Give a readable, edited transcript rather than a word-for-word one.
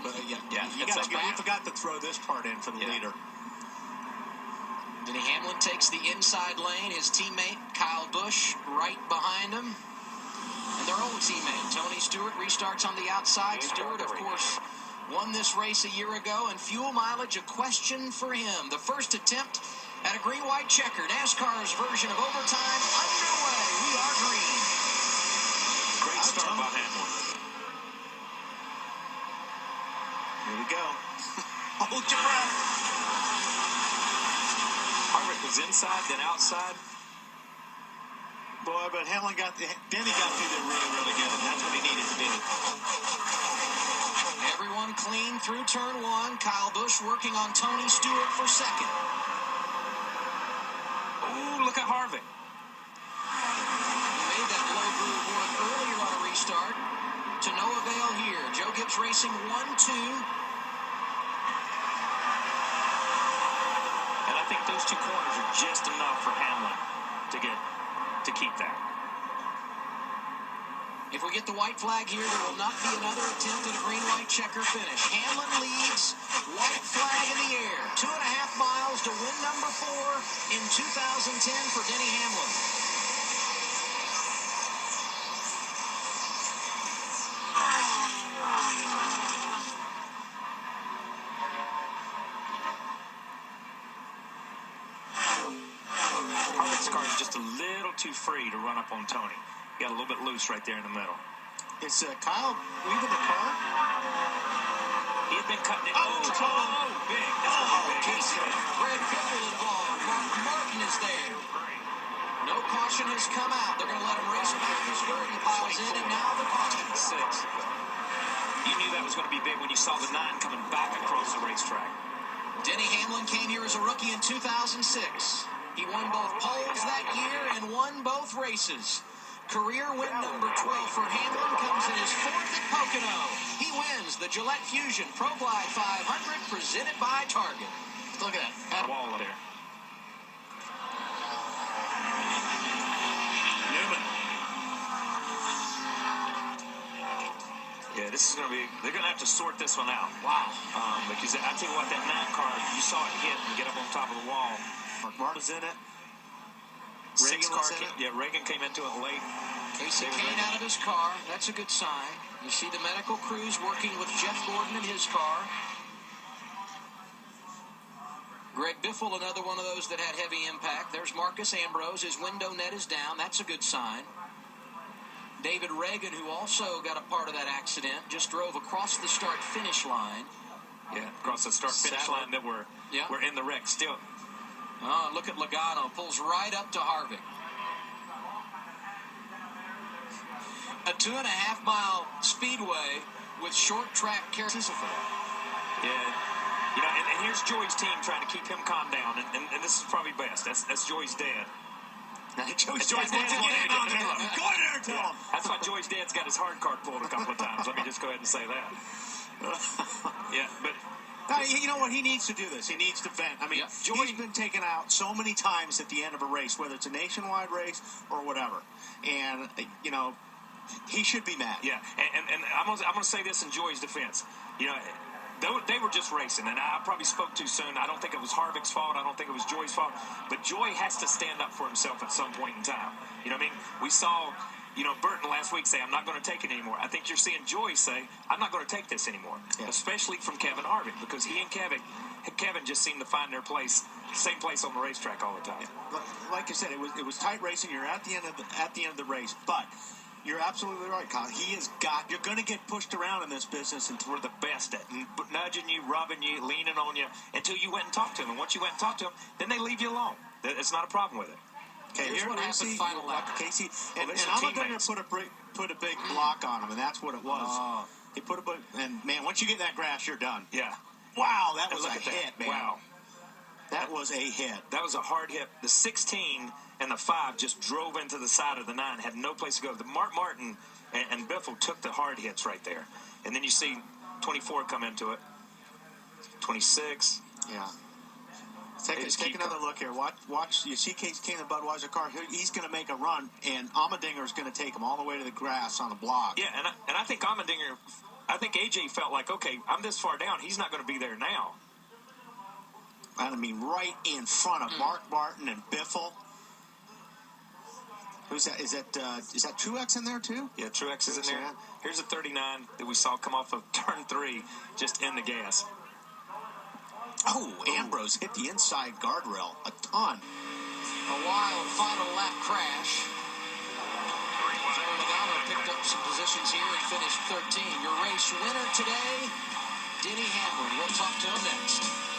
but we forgot to throw this part in for the leader. Denny Hamlin takes the inside lane. His teammate, Kyle Busch, right behind him. And their old teammate, Tony Stewart, restarts on the outside. Stewart, of course, won this race a year ago, and fuel mileage a question for him. The first attempt at a green-white checker. NASCAR's version of overtime underway. We are green. Great start by Hamlin. Here we go. Hold your breath. Harvick was inside, then outside. Boy, but Denny got through there really, really good, and that's what he needed to do. Everyone clean through turn one. Kyle Busch working on Tony Stewart for second. Ooh, look at Harvick. He made that low groove work earlier on a restart. To no avail here. Joe Gibbs racing 1-2. And I think those two corners are just enough for Hamlin to keep that. If we get the white flag here, there will not be another attempt at a green-white checker finish. Hamlin leads, white flag in the air. 2.5 miles to win number 4 in 2010 for Denny Hamlin. Harvick's car is just a little too free to run up on Tony. Got a little bit loose right there in the middle. Is Kyle leaving the car? He had been cutting it. Oh, big. That's big. Casey, Brad Fielder involved. Martin is there. No caution has come out. They're going to let him race back as Burton piles in, and now the caution. 6. You knew that was going to be big when you saw the 9 coming back across the racetrack. Denny Hamlin came here as a rookie in 2006. He won both poles that year and won both races. Career win number 12 for Hamlin comes in his 4th at Pocono. He wins the Gillette Fusion Pro Glide 500 presented by Target. Look at that. Wall there. Newman. Yeah, this is going to be, they're going to have to sort this one out. Wow. Because I tell you what, that 9 car, you saw it hit and get up on top of the wall. Mark was in it. 6 car, Reagan came into it late. Casey Kane out of his car. That's a good sign. You see the medical crews working with Jeff Gordon in his car. Greg Biffle, another one of those that had heavy impact. There's Marcus Ambrose. His window net is down. That's a good sign. David Reagan, who also got a part of that accident, just drove across the start-finish line. Yeah, across the start-finish line that we're in the wreck still. Oh, look at Logano. Pulls right up to Harvick. A 2.5-mile speedway with short track characteristics. Yeah. You know, and here's Joey's team trying to keep him calm down, and this is probably best. That's Joey's dad. Joey's dad's Go in there and tell him. That's why Joey's dad's got his hard card pulled a couple of times. Let me just go ahead and say that. Yeah, but... You know what? He needs to do this. He needs to vent. I mean, Joey's been taken out so many times at the end of a race, whether it's a nationwide race or whatever. And, you know, he should be mad. Yeah, and I'm gonna say this in Joey's defense. You know, they were just racing, and I probably spoke too soon. I don't think it was Harvick's fault. I don't think it was Joey's fault. But Joey has to stand up for himself at some point in time. You know what I mean? We saw... You know, Burton last week say, I'm not going to take it anymore. I think you're seeing Joey say, I'm not going to take this anymore. Yeah. Especially from Kevin Harvick, because he and Kevin just seem to find their place, same place on the racetrack all the time. Yeah. Like I said, it was tight racing. You're at the end of the race, but you're absolutely right, Kyle. You're going to get pushed around in this business, and we're the best at nudging you, rubbing you, leaning on you, until you went and talked to them. And once you went and talked to them, then they leave you alone. It's not a problem with it. Okay, here's what happened final lap. Casey, and Allmendinger put a big block on him, and that's what it was. He put and man, once you get that grass, you're done. Yeah. Wow, that was a hit, man. Wow. That was a hit. That was a hard hit. The 16 and the 5 just drove into the side of the 9, had no place to go. The Martin and Biffle took the hard hits right there. And then you see 24 come into it. 26. Yeah. Take another look here. Watch. You see Casey Kane, the Budweiser car. He's going to make a run, and Allmendinger is going to take him all the way to the grass on the block. Yeah, and I think Allmendinger I think AJ felt like, okay, I'm this far down. He's not going to be there now. I mean, right in front of Mark Martin and Biffle. Who's that? Is that Truex in there too? Yeah, Truex is in there. Here's a 39 that we saw come off of turn 3, just in the gas. Oh, Ambrose hit the inside guardrail a ton. A wild final lap crash. Logano picked up some positions here and finished 13. Your race winner today, Denny Hamlin. We'll talk to him next.